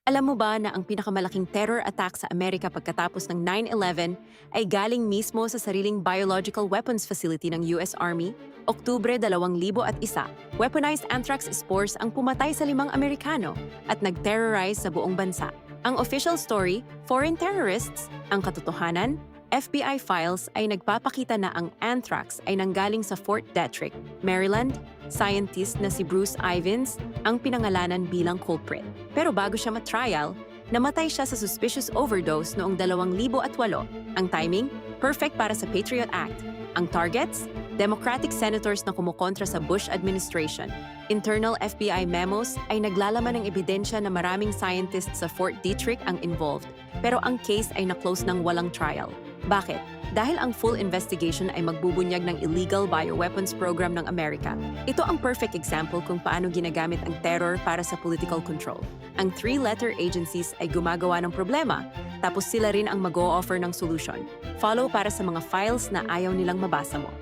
Alam mo ba na ang pinakamalaking terror attack sa Amerika pagkatapos ng 9/11 ay galing mismo sa sariling biological weapons facility ng US Army? Oktubre 2001, weaponized anthrax spores ang pumatay sa 5 Amerikano at nag-terrorize sa buong bansa. Ang official story, foreign terrorists. Ang katotohanan, FBI files ay nagpapakita na ang anthrax ay nanggaling sa Fort Detrick, Maryland. Scientist na si Bruce Ivins ang pinangalanan bilang culprit. Pero bago siya matrial, namatay siya sa suspicious overdose noong 2008. Ang timing, perfect para sa Patriot Act. Ang targets, Democratic senators na kumukontra sa Bush administration. Internal FBI memos ay naglalaman ng ebidensya na maraming scientists sa Fort Detrick ang involved, pero ang case ay na-close ng walang trial. Bakit? Dahil ang full investigation ay magbubunyag ng illegal bioweapons program ng Amerika. Ito ang perfect example kung paano ginagamit ang terror para sa political control. Ang three-letter agencies ay gumagawa ng problema, tapos sila rin ang mag-o-offer ng solusyon. Follow para sa mga files na ayaw nilang mabasa mo.